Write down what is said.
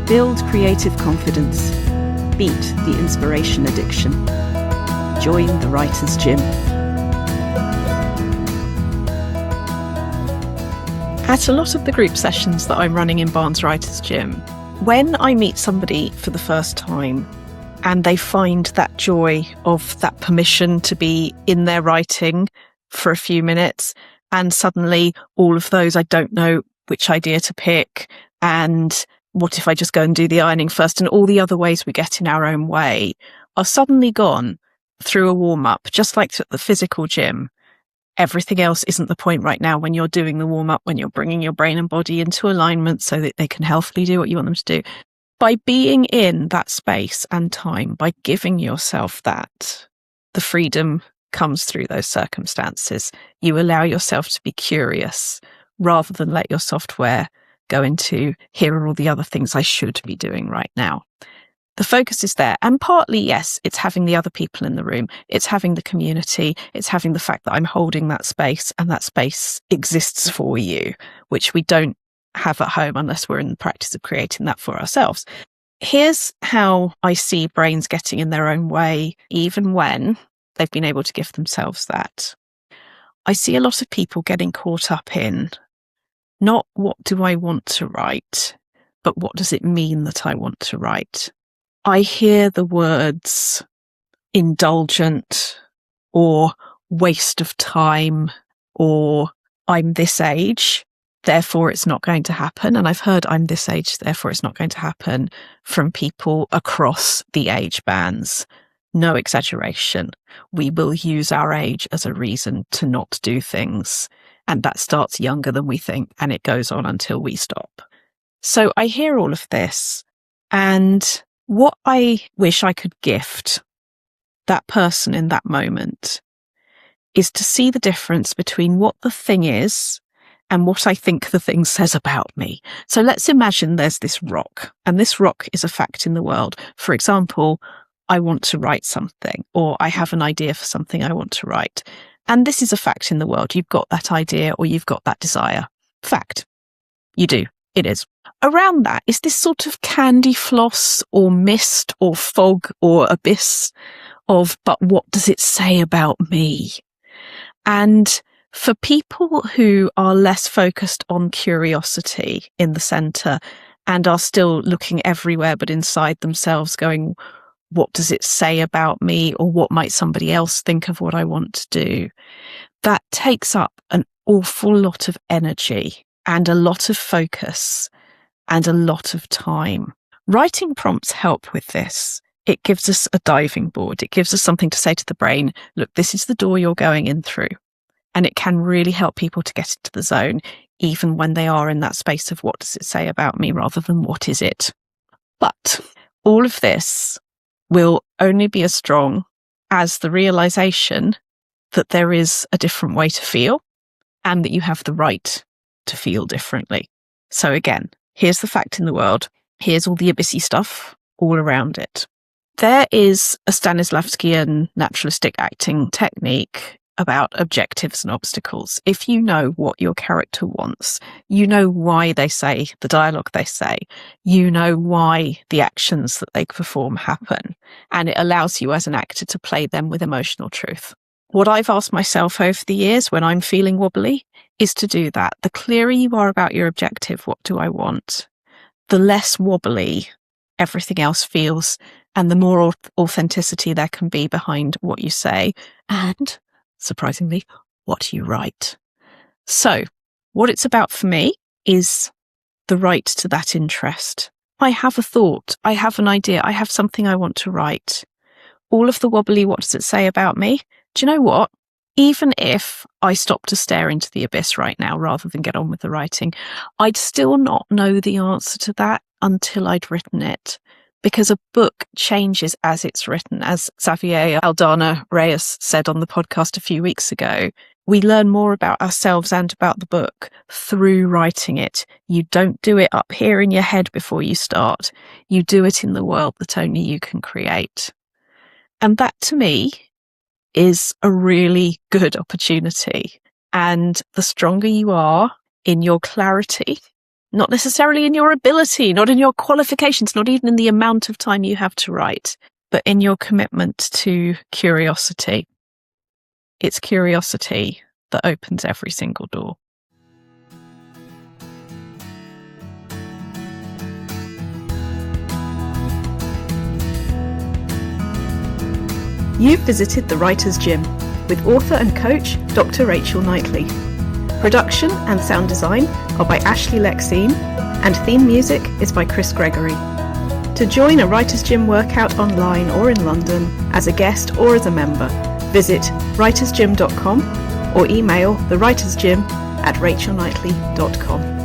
Build creative confidence. Beat the inspiration addiction. Join the Writer's Gym. At a lot of the group sessions that I'm running in Barnes Writer's Gym, when I meet somebody for the first time and they find that joy of that permission to be in their writing for a few minutes, and suddenly all of those, I don't know which idea to pick, and what if I just go and do the ironing first, and all the other ways we get in our own way are suddenly gone through a warm-up, just like at the physical gym. Everything else isn't the point right now when you're doing the warm-up, when you're bringing your brain and body into alignment so that they can healthily do what you want them to do. By being in that space and time, by giving yourself that, the freedom comes through those circumstances. You allow yourself to be curious rather than let your software go into, here are all the other things I should be doing right now. The focus is there. And partly, yes, it's having the other people in the room. It's having the community. It's having the fact that I'm holding that space and that space exists for you, which we don't have at home unless we're in the practice of creating that for ourselves. Here's how I see brains getting in their own way, even when they've been able to give themselves that. I see a lot of people getting caught up in not what do I want to write, but what does it mean that I want to write? I hear the words indulgent or waste of time or I'm this age, therefore it's not going to happen. And I've heard I'm this age, therefore it's not going to happen from people across the age bands. No exaggeration. We will use our age as a reason to not do things. And that starts younger than we think, and it goes on until we stop. So I hear all of this, and what I wish I could gift that person in that moment is to see the difference between what the thing is and what I think the thing says about me. So let's imagine there's this rock, and this rock is a fact in the world. For example, I want to write something, or I have an idea for something I want to write. And this is a fact in the world. You've got that idea or you've got that desire. Fact. You do. It is. Around that is this sort of candy floss or mist or fog or abyss of, but what does it say about me? And for people who are less focused on curiosity in the center and are still looking everywhere but inside themselves going, what does it say about me, or what might somebody else think of what I want to do? That takes up an awful lot of energy and a lot of focus and a lot of time. Writing prompts help with this. It gives us a diving board. It gives us something to say to the brain, look, this is the door you're going in through. And it can really help people to get into the zone, even when they are in that space of what does it say about me rather than what is it. But all of this will only be as strong as the realization that there is a different way to feel and that you have the right to feel differently. So again, here's the fact in the world. Here's all the abyssy stuff all around it. There is a Stanislavskian naturalistic acting technique about objectives and obstacles. If you know what your character wants, you know why they say the dialogue they say, you know why the actions that they perform happen, and it allows you as an actor to play them with emotional truth. What I've asked myself over the years when I'm feeling wobbly is to do that. The clearer you are about your objective, what do I want, the less wobbly everything else feels, and the more authenticity there can be behind what you say and, surprisingly, what you write. So, what it's about for me is the right to that interest. I have a thought, I have an idea, I have something I want to write. All of the wobbly, what does it say about me? Do you know what? Even if I stop to stare into the abyss right now rather than get on with the writing, I'd still not know the answer to that until I'd written it. Because a book changes as it's written. As Xavier Aldana Reyes said on the podcast a few weeks ago, we learn more about ourselves and about the book through writing it. You don't do it up here in your head before you start. You do it in the world that only you can create. And that, to me, is a really good opportunity. And the stronger you are in your clarity Not necessarily in your ability, not in your qualifications, not even in the amount of time you have to write, but in your commitment to curiosity. It's curiosity that opens every single door. You've visited the Writer's Gym with author and coach Dr. Rachel Knightley. Production and sound design are by Ashley Lexine, and theme music is by Chris Gregory. To join a Writer's Gym workout online or in London as a guest or as a member, visit writersgym.com or email thewritersgym@rachelknightley.com.